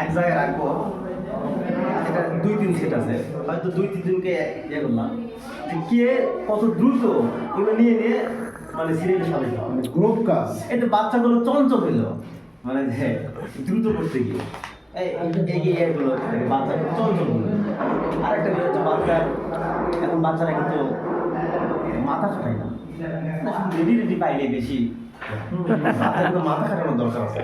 এক জায়গায় রাখবো, এটা 2-3 সেট আছে, হয়তো 2-3 জনকে ইয়ে করলাম, কে কত দ্রুত এগুলো নিয়ে নিয়ে মানে সিরিয়ালে সাজাইতে হবে, গ্রুপ কাজ। এতে বাচ্চাগুলো চঞ্চল হইল, মানে যে দ্রুত করতে গিয়ে এগিয়ে এগুলো বাচ্চা চঞ্চল হইল। আরেকটা বিষয় হচ্ছে এখন বাচ্চারা কিন্তু মাথা খাটায় না, রেডি পাইলে বেশি বাচ্চাগুলো মাথা খাটানোর দরকার আছে,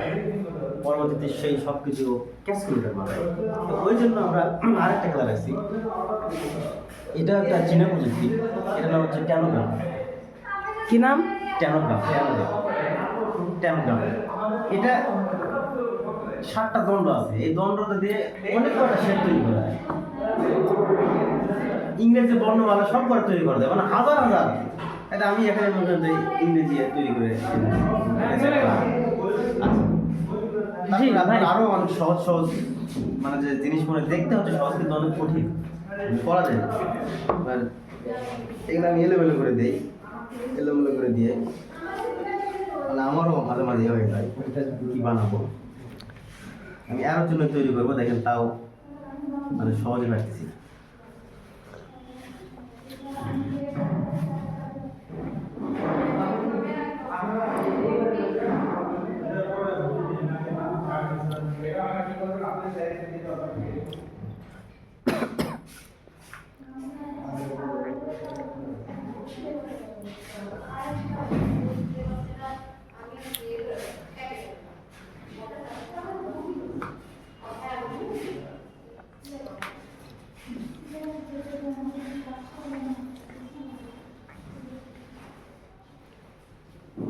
পরবর্তীতে সেই সব কিছু ক্যাচ করে দেয় মাথায়। তো ওই জন্য আমরা আরেকটা খেলা রাখছি, এটা একটা চীনা প্রযুক্তি, এটার নাম হচ্ছে ট্যানোগ্রাম। কি নাম? ট্যানোগ্রাম। এটা 7টা দণ্ড আছে, এই দণ্ডটা দিয়ে অনেক কটা শেপ তৈরি করা যায়, ইংরেজি বর্ণমালা সব করে তৈরি করা যায়, মানে হাজার হাজার। এটা আমি এখানে মধ্যে ইংরেজি তৈরি করে আরো অনেক সহজ সহজ, মানে যে জিনিস মনে দেখতে হচ্ছে সহজ কিন্তু অনেক কঠিন, করা যায় না। এগুলো আমি এলোমেলো করে দিই, এলোমেলো করে দিয়ে মানে আমারও মাঝে মাঝে হয়ে যায় কি বানাবো। আমি আরো জন্য তৈরি করবো, দেখেন তাও মানে সহজে পারতেছি।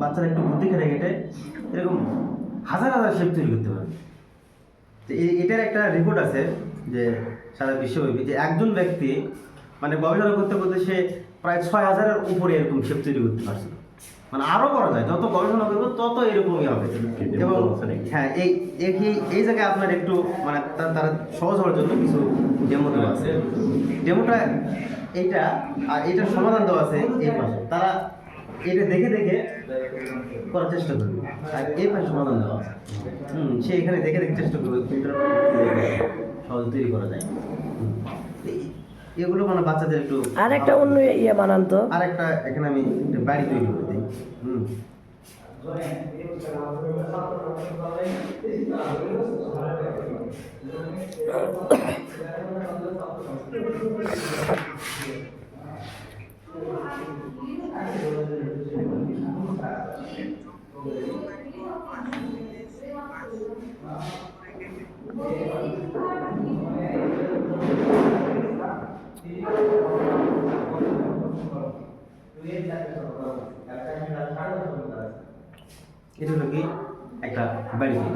বাচ্চারা একটু বুদ্ধি খেটে খেটে এরকম হাজার হাজার শেপ তৈরি করতে পারে। তো এটার একটা রিপোর্ট আছে যে সারা বিশ্বব্যাপী যে একজন ব্যক্তি মানে গবেষণা করতে করতে সে প্রায় 6000-এর উপরে এরকম শেপ তৈরি করতে পারছিল। মানে আরও করা যায়, যত গবেষণা করবো তত এরকমই হবে। এবং হ্যাঁ, এই জায়গায় আপনার একটু মানে তারা সহজ হওয়ার জন্য কিছু ডেমো দেওয়া আছে। ডেমোটা এইটা আর এইটার সমাধান দেওয়া আছে এই পাশে, তারা এটা দেখে দেখে করার চেষ্টা করবে, আর এই পাশে সমাধান দেওয়া আছে। সে এখানে দেখে দেখে চেষ্টা করবে সহজ তৈরি করা যায়। এগুলো মানে বাচ্চাদের একটু আর একটা অন্য ইয়ে বানান তো। আর একটা এখানে আমি একটা বাড়ি তৈরি করে দিই। এটা হলো কি একটা বাড়ি তৈরি,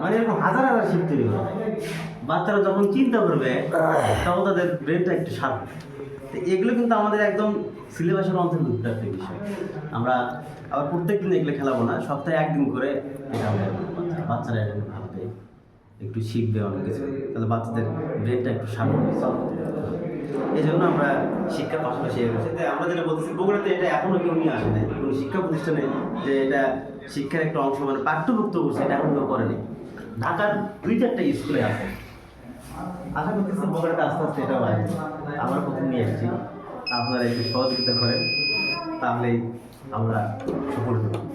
মানে এরকম হাজার হাজার শিপ তৈরি করা যায়। বাচ্চারা যখন চিন্তা করবে তখন তাদের ব্রেনটা একটু শার্প। তো এগুলো কিন্তু আমাদের একদম সিলেবাসের অন্তর্ভুক্ত একটা বিষয়। আমরা আবার প্রত্যেক দিন এগুলো খেলাবো না, সপ্তাহে একদিন করে এটা আমরা বাচ্চারা এটা ভাববে, একটু শিখবে অনেক কিছু, তাহলে বাচ্চাদের ব্রেনটা একটু শার্প হবে। এই জন্য আমরা শিক্ষার পাশাপাশি আমরা যেটা বলতেছি, বগুড়াতে এটা এখনো কেউ নিয়ে আসে নাই, কোনো শিক্ষা প্রতিষ্ঠানে যে এটা শিক্ষার একটা অংশ মানে পাঠ্যভুক্ত করছে, এটা এখন কেউ করেনি। ঢাকার 2-4টা স্কুলে আছে, আশা করতেছি বগুড়াতে আস্তে আস্তে এটাও আসবে। আমরা প্রথম নিয়ে এসেছি, আপনারা একটু সহযোগিতা করেন, তাহলেই আমরা সফল হতে পারব।